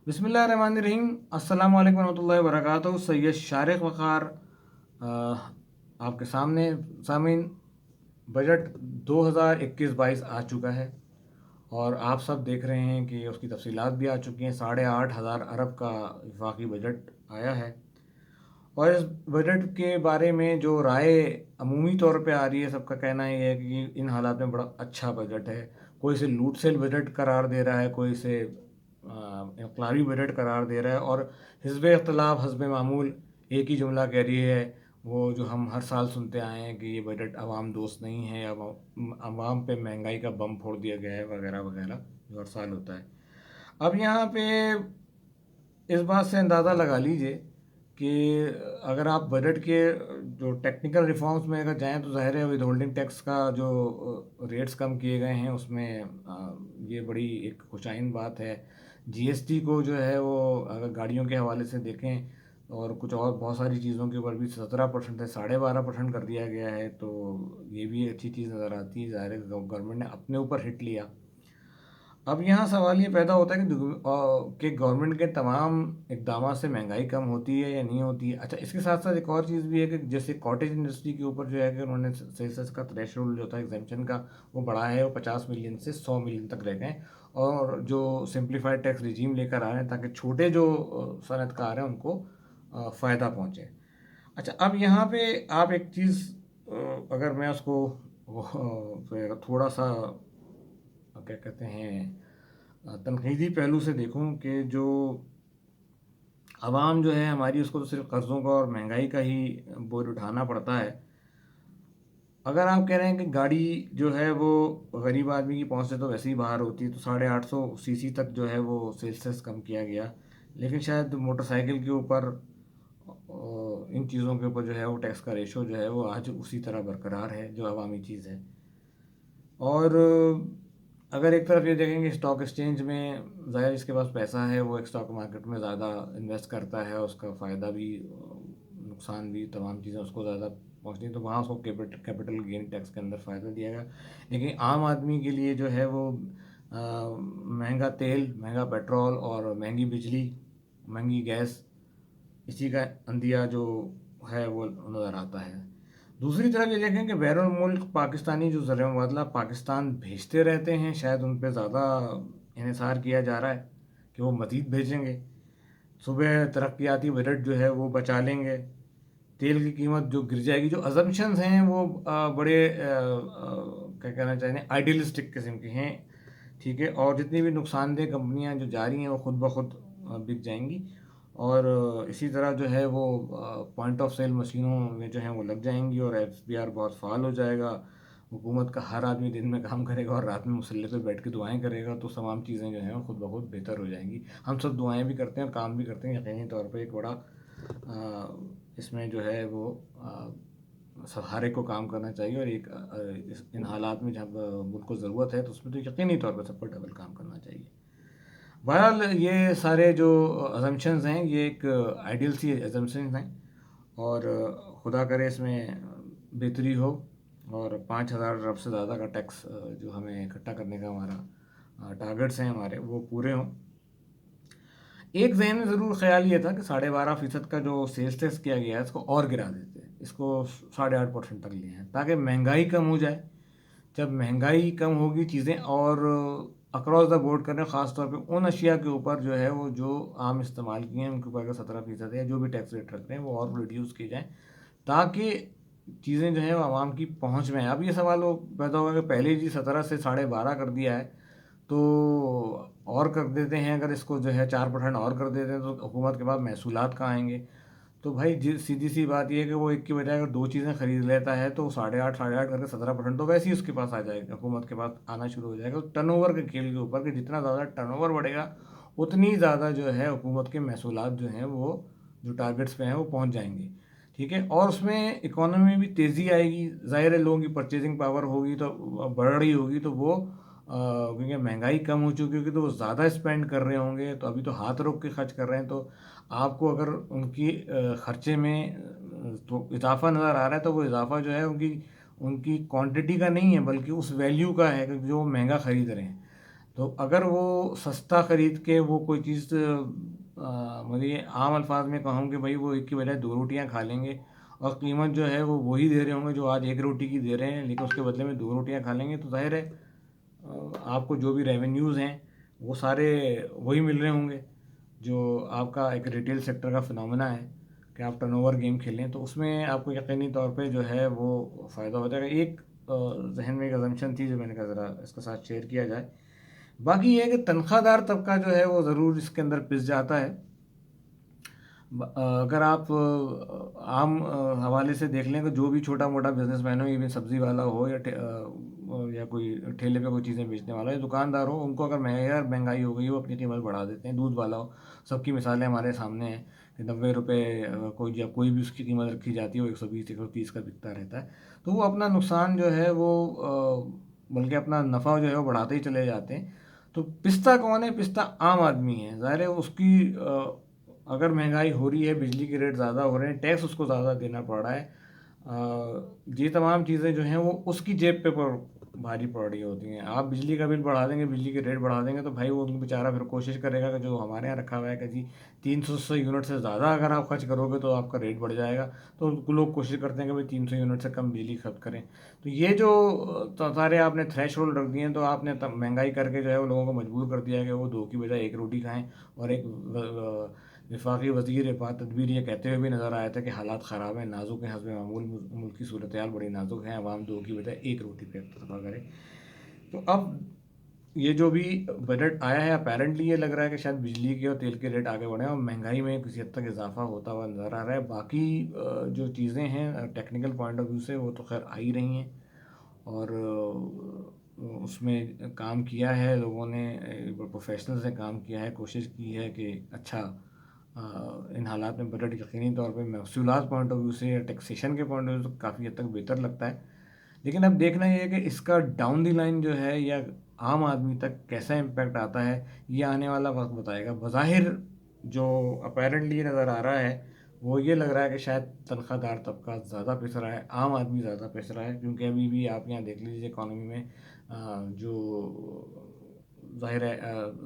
بسم اللہ الرحمن الرحیم۔ السلام علیکم ورحمۃ اللہ وبرکاتہ۔ سید شارق وقار آپ کے سامنے سامعین، بجٹ 2021-22 آ چکا ہے اور آپ سب دیکھ رہے ہیں کہ اس کی تفصیلات بھی آ چکی ہیں۔ 8,500 ارب کا وفاقی بجٹ آیا ہے اور اس بجٹ کے بارے میں جو رائے عمومی طور پہ آ رہی ہے، سب کا کہنا یہ ہے کہ ان حالات میں بڑا اچھا بجٹ ہے۔ کوئی اسے لوٹ سیل بجٹ قرار دے رہا ہے، کوئی اسے انقلابی بجٹ قرار دے رہا ہے، اور حزب اختلاف حزب معمول ایک ہی جملہ کہہ رہی ہے، وہ جو ہم ہر سال سنتے آئے ہیں کہ یہ بجٹ عوام دوست نہیں ہے، عوام پہ مہنگائی کا بم پھوڑ دیا گیا ہے وغیرہ وغیرہ، جو ہر سال ہوتا ہے۔ اب یہاں پہ اس بات سے اندازہ لگا لیجئے کہ اگر آپ بجٹ کے جو ٹیکنیکل ریفارمز میں اگر جائیں تو ظاہر ہے ود ہولڈنگ ٹیکس کا جو ریٹس کم کیے گئے ہیں، اس میں یہ بڑی ایک خوشائن بات ہے۔ جی ایس ٹی کو جو ہے وہ اگر گاڑیوں کے حوالے سے دیکھیں اور کچھ اور بہت ساری چیزوں کے اوپر بھی 17% سے 12.5% کر دیا گیا ہے، تو یہ بھی اچھی چیز نظر آتی ہے۔ ظاہر ہے گورنمنٹ نے اپنے اوپر ہٹ لیا۔ اب یہاں سوال یہ پیدا ہوتا ہے کہ گورنمنٹ کے تمام اقدامات سے مہنگائی کم ہوتی ہے یا نہیں ہوتی ہے۔ اچھا، اس کے ساتھ ساتھ ایک اور چیز بھی ہے کہ جیسے کاٹیج انڈسٹری کے اوپر جو ہے کہ انہوں نے سیلسس کا تھریش ہولڈ جو تھا ایگزیمپشن کا، وہ بڑھا ہے، وہ 50 ملین سے 100 ملین تک رہ گئے، اور جو سمپلیفائڈ ٹیکس ریجیم لے کر آ رہے ہیں تاکہ چھوٹے جو صنعت کار ہیں ان کو فائدہ پہنچے۔ اچھا، اب یہاں پہ آپ ایک چیز، اگر میں اس کو تھوڑا سا کیا کہتے ہیں تنقیدی پہلو سے دیکھوں کہ جو عوام جو ہے ہماری، اس کو تو صرف قرضوں کا اور مہنگائی کا ہی بوجھ اٹھانا پڑتا ہے۔ اگر آپ کہہ رہے ہیں کہ گاڑی جو ہے وہ غریب آدمی کی پہنچ سے تو ویسے ہی باہر ہوتی ہے، تو 850 cc تک جو ہے وہ سیلسس کم کیا گیا، لیکن شاید موٹر سائیکل کے اوپر ان چیزوں کے اوپر جو ہے وہ ٹیکس کا ریشو جو ہے وہ آج اسی طرح برقرار ہے جو عوامی چیز ہے۔ اور اگر ایک طرف یہ دیکھیں گے اسٹاک ایکسچینج میں، ظاہر اس کے پاس پیسہ ہے، وہ ایک اسٹاک مارکیٹ میں زیادہ انویسٹ کرتا ہے، اس کا فائدہ بھی نقصان بھی تمام چیزیں اس کو زیادہ پہنچتی ہیں، تو وہاں اس کو کیپٹل گین ٹیکس کے اندر فائدہ دیا گیا۔ لیکن عام آدمی کے لیے جو ہے وہ مہنگا تیل، مہنگا پیٹرول اور مہنگی بجلی، مہنگی گیس، اسی کا اندھیا جو ہے وہ نظر آتا ہے۔ دوسری طرف یہ دیکھیں کہ بیرون ملک پاکستانی جو زر مبادلہ پاکستان بھیجتے رہتے ہیں، شاید ان پہ زیادہ انحصار کیا جا رہا ہے کہ وہ مزید بھیجیں گے۔ صبح ترقیاتی بجٹ جو ہے وہ بچا لیں گے، تیل کی قیمت جو گر جائے گی، جو ازمپشنز ہیں وہ بڑے کیا کہنا چاہیں آئیڈیلسٹک قسم کے ہیں، ٹھیک ہے، اور جتنی بھی نقصان دہ کمپنیاں جو جاری ہیں وہ خود بخود بک جائیں گی، اور اسی طرح جو ہے وہ پوائنٹ آف سیل مشینوں میں جو ہیں وہ لگ جائیں گی، اور ایف بی آر بہت فعال ہو جائے گا۔ حکومت کا ہر آدمی دن میں کام کرے گا اور رات میں مسلح پہ بیٹھ کے دعائیں کرے گا، تو تمام چیزیں جو ہیں وہ خود بخود بہتر ہو جائیں گی۔ ہم سب دعائیں بھی کرتے ہیں اور کام بھی کرتے ہیں، یقینی طور پہ ایک بڑا اس میں جو ہے وہ ہر ایک کو کام کرنا چاہیے، اور ایک ان حالات میں جب ملک کو ضرورت ہے تو اس میں تو یقینی طور پہ سب کو ڈبل کام کرنا چاہیے۔ بہرحال یہ سارے جو ازمپشنز ہیں یہ ایک آئیڈیل سی ازمپشنز ہیں، اور خدا کرے اس میں بہتری ہو، اور 5,000 ارب سے زیادہ کا ٹیکس جو ہمیں اکٹھا کرنے کا ہمارا ٹارگٹس ہیں ہمارے، وہ پورے ہوں۔ ایک ذہن میں ضرور خیال یہ تھا کہ 12.5% کا جو سیلس ٹیکس کیا گیا ہے اس کو اور گرا دیتے ہیں، اس کو 8.5% تک لے ہیں تاکہ مہنگائی کم ہو جائے۔ جب مہنگائی کم ہوگی، چیزیں اور اکراس دا بورڈ کریں، خاص طور پہ ان اشیاء کے اوپر جو ہے وہ جو عام استعمال کیے ہیں ان کے اوپر اگر 17% ہے جو بھی ٹیکس ریٹ رکھ رہے ہیں وہ اور ریڈیوس کیے جائیں، تاکہ چیزیں جو ہیں وہ عوام کی پہنچ میں ہیں۔ اب یہ سوال وہ پیدا ہوگا کہ پہلے جی 17 سے 12.5 کر دیا ہے، تو اور کر دیتے ہیں، اگر اس کو جو ہے 4% اور کر دیتے ہیں تو حکومت کے پاس محصولات کہاں آئیں گے؟ تو بھائی سیدھی سی بات یہ ہے کہ وہ ایک کی بجائے اگر دو چیزیں خرید لیتا ہے تو 8.5 کر کے 17% تو ویسے ہی اس کے پاس آ جائے گا، حکومت کے پاس آنا شروع ہو جائے گا۔ ٹرن اوور کے کھیل کے اوپر کہ جتنا زیادہ ٹرن اوور بڑھے گا اتنی زیادہ جو ہے حکومت کے محصولات جو ہیں وہ جو ٹارگٹس پہ ہیں وہ پہنچ جائیں گے، ٹھیک ہے، اور اس میں اکانومی میں بھی تیزی آئے گی۔ ظاہر ہے لوگوں کی پرچیزنگ پاور ہوگی تو بڑھ رہی ہوگی، تو وہ کیونکہ مہنگائی کم ہو چکی ہوگی تو وہ زیادہ اسپینڈ کر رہے ہوں گے، تو ابھی تو ہاتھ روک کے خرچ کر رہے ہیں، تو آپ کو اگر ان کی خرچے میں تو اضافہ نظر آ رہا ہے تو وہ اضافہ جو ہے ان کی کوانٹٹی کا نہیں ہے بلکہ اس ویلیو کا ہے کہ جو مہنگا خرید رہے ہیں۔ تو اگر وہ سستا خرید کے وہ کوئی چیز مجھے یہ عام الفاظ میں کہوں کہ بھائی وہ ایک کی بجائے 2 روٹیاں کھا لیں گے اور قیمت جو ہے وہ وہی دے رہے ہوں گے جو آج 1 روٹی کی دے رہے ہیں، لیکن اس کے بدلے میں 2 روٹیاں کھا لیں گے، تو ظاہر ہے آپ کو جو بھی ریونیوز ہیں وہ سارے وہی مل رہے ہوں گے جو آپ کا ایک ریٹیل سیکٹر کا فنومنا ہے کہ آپ ٹرن اوور گیم کھیلیں، تو اس میں آپ کو یقینی طور پہ جو ہے وہ فائدہ ہو جائے گا۔ ایک ذہن میں ایک ازمپشن تھی جو میں نے کہا ذرا اس کے ساتھ شیئر کیا جائے، باقی یہ ہے کہ تنخواہ دار طبقہ جو ہے وہ ضرور اس کے اندر پس جاتا ہے۔ اگر آپ عام حوالے سے دیکھ لیں کہ جو بھی چھوٹا موٹا بزنس مین ہو، ایون سبزی والا ہو یا کوئی ٹھیلے پہ کوئی چیزیں بیچنے والا یا دکاندار ہو، ان کو اگر مہنگائی ہو گئی وہ اپنی قیمت بڑھا دیتے ہیں۔ دودھ والا ہو، سب کی مثالیں ہمارے سامنے ہیں کہ 90 روپے کوئی بھی اس کی قیمت رکھی جاتی ہے، وہ 120 130 کا بکتا رہتا ہے، تو وہ اپنا نقصان جو ہے وہ بلکہ اپنا نفع جو ہے وہ بڑھاتے ہی چلے جاتے ہیں۔ تو پستہ کون ہے؟ پستہ عام آدمی ہے، ظاہر ہے اس کی اگر مہنگائی ہو رہی ہے، بجلی کے ریٹ زیادہ ہو رہے ہیں، ٹیکس اس کو زیادہ دینا پڑ رہا ہے، یہ تمام چیزیں جو ہیں وہ اس کی جیب پہ بھاری پڑ رہی ہوتی ہیں۔ آپ بجلی کا بل بڑھا دیں گے، بجلی کے ریٹ بڑھا دیں گے، تو بھائی وہ بیچارہ پھر کوشش کرے گا کہ جو ہمارے یہاں رکھا ہوا ہے کہ جی 300 یونٹ سے زیادہ اگر آپ خرچ کرو گے تو آپ کا ریٹ بڑھ جائے گا، تو لوگ کوشش کرتے ہیں کہ بھائی 300 یونٹ سے کم بجلی خرچ کریں۔ تو یہ جو سارے آپ نے تھریش ہولڈ رکھ دیے ہیں، تو آپ نے مہنگائی کر کے جو ہے وہ لوگوں کو مجبور کر دیا ہے کہ وہ 2 کی بجائے 1 روٹی کھائیں، اور ایک وفاقی وزیر بات تدبیر یہ کہتے ہوئے بھی نظر آیا تھا کہ حالات خراب ہیں، نازک ہیں، حسب معمول ملک کی صورتحال بڑی نازک ہے، عوام 2 کی بجائے 1 روٹی پہ اکتفا کرے۔ تو اب یہ جو بھی بجٹ آیا ہے، اپیرنٹلی یہ لگ رہا ہے کہ شاید بجلی کے اور تیل کے ریٹ آگے بڑھیں اور مہنگائی میں کسی حد تک اضافہ ہوتا ہوا نظر آ رہا ہے۔ باقی جو چیزیں ہیں ٹیکنیکل پوائنٹ آف ویو سے وہ تو خیر آ ہی رہی ہیں، اور اس میں کام کیا ہے لوگوں نے، پروفیشنلز نے کام کیا ہے، کوشش کی ہے کہ اچھا ان حالات میں بجٹ یقینی طور پہ محصولات پوائنٹ آف ویو سے یا ٹیکسیشن کے پوائنٹ آف ویو سے کافی حد تک بہتر لگتا ہے، لیکن اب دیکھنا یہ ہے کہ اس کا ڈاؤن دی لائن جو ہے یا عام آدمی تک کیسا امپیکٹ آتا ہے، یہ آنے والا وقت بتائے گا۔ بظاہر جو اپیرنٹلی نظر آ رہا ہے وہ یہ لگ رہا ہے کہ شاید تنخواہ دار طبقہ زیادہ پس رہا ہے، عام آدمی زیادہ پس رہا ہے، کیونکہ ابھی بھی آپ یہاں دیکھ لیجیے اکانومی میں جو ظاہر ہے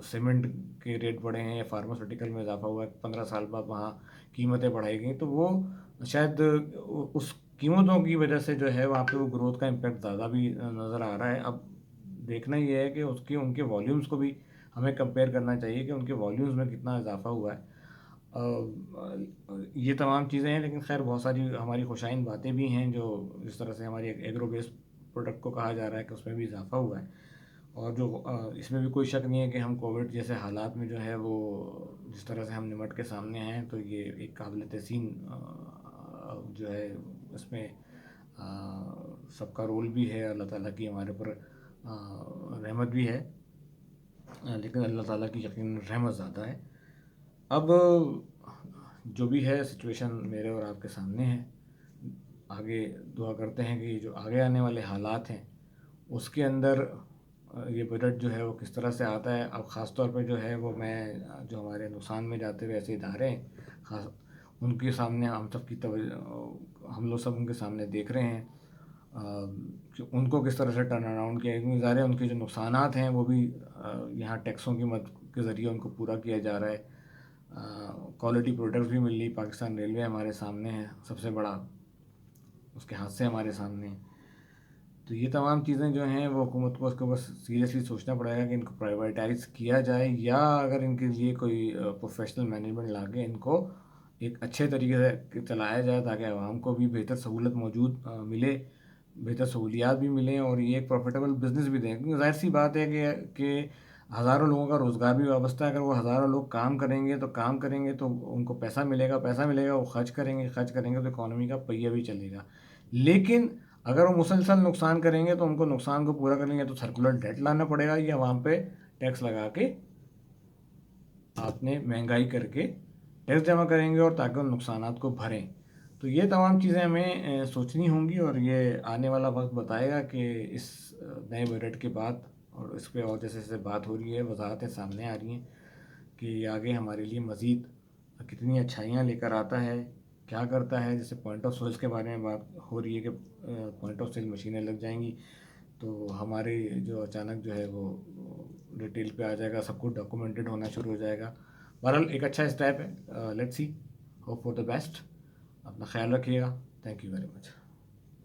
سیمنٹ کے ریٹ بڑھے ہیں یا فارماسیوٹیکل میں اضافہ ہوا ہے، 15 سال بعد وہاں قیمتیں بڑھائی گئیں، تو وہ شاید اس قیمتوں کی وجہ سے جو ہے وہاں پہ وہ گروتھ کا امپیکٹ زیادہ بھی نظر آ رہا ہے۔ اب دیکھنا یہ ہے کہ ان کے والیومز کو بھی ہمیں کمپیئر کرنا چاہیے کہ ان کے والیومز میں کتنا اضافہ ہوا ہے۔ یہ تمام چیزیں ہیں، لیکن خیر بہت ساری ہماری خوشائند باتیں بھی ہیں جو جس طرح سے ہماری ایگرو بیس پروڈکٹ کو کہا جا رہا ہے کہ اس میں بھی اضافہ ہوا ہے، اور جو اس میں بھی کوئی شک نہیں ہے کہ ہم کووڈ جیسے حالات میں جو ہے وہ جس طرح سے ہم نمٹ کے سامنے ہیں، تو یہ ایک قابل تحسین جو ہے اس میں سب کا رول بھی ہے، اللہ تعالیٰ کی ہمارے پر رحمت بھی ہے، لیکن اللہ تعالیٰ کی یقیناً رحمت زیادہ ہے۔ اب جو بھی ہے سچویشن میرے اور آپ کے سامنے ہے، آگے دعا کرتے ہیں کہ یہ جو آگے آنے والے حالات ہیں اس کے اندر یہ بجٹ جو ہے وہ کس طرح سے آتا ہے۔ اب خاص طور پہ جو ہے وہ میں جو ہمارے نقصان میں جاتے ہوئے ایسے ادارے ہیں خاص ان کے سامنے ہم سب کی ہم لوگ سب ان کے سامنے دیکھ رہے ہیں کہ ان کو کس طرح سے ٹرن اراؤنڈ کیا ہے، کیونکہ ظاہر ہے ان کے جو نقصانات ہیں وہ بھی یہاں ٹیکسوں کی مدد کے ذریعے ان کو پورا کیا جا رہا ہے۔ کوالٹی پروڈکٹس بھی مل رہی، پاکستان ریلوے ہمارے سامنے ہے سب سے بڑا، اس کے حادثے ہمارے سامنے ہیں، تو یہ تمام چیزیں جو ہیں وہ حکومت کو اس کو بس سیریسلی سوچنا پڑے گا کہ ان کو پرائیویٹائز کیا جائے، یا اگر ان کے لیے کوئی پروفیشنل مینجمنٹ لا کے ان کو ایک اچھے طریقے سے چلایا جائے تاکہ عوام کو بھی بہتر سہولت موجود ملے، بہتر سہولیات بھی ملیں اور یہ ایک پروفیٹیبل بزنس بھی دیں، کیونکہ ظاہر سی بات ہے کہ ہزاروں لوگوں کا روزگار بھی وابستہ ہے۔ اگر وہ ہزاروں لوگ کام کریں گے تو ان کو پیسہ ملے گا، وہ خرچ کریں گے تو اکانومی کا پہیہ بھی چلے گا، لیکن اگر وہ مسلسل نقصان کریں گے تو ان کو نقصان کو پورا کریں گے تو سرکولر ڈیٹ لانا پڑے گا، یا عوام پہ ٹیکس لگا کے آپ نے مہنگائی کر کے ٹیکس جمع کریں گے اور تاکہ ان نقصانات کو بھریں۔ تو یہ تمام چیزیں ہمیں سوچنی ہوں گی، اور یہ آنے والا وقت بتائے گا کہ اس نئے بجٹ کے بعد اور اس پہ اور جیسے جیسے بات ہو رہی ہے، وضاحتیں سامنے آ رہی ہیں کہ یہ آگے ہمارے لیے مزید کتنی اچھائیاں لے کر آتا ہے، کیا کرتا ہے۔ جیسے پوائنٹ آف سیلز کے بارے میں بات ہو رہی ہے کہ پوائنٹ آف سیل مشینیں لگ جائیں گی تو ہمارے جو اچانک جو ہے وہ ڈیٹیل پہ آ جائے گا, سب کچھ ڈاکومنٹڈ ہونا شروع ہو جائے گا. بہرحال ایک اچھا اسٹیپ ہے. Let's see, hope for the best. اپنا خیال رکھیے گا. Thank you very much.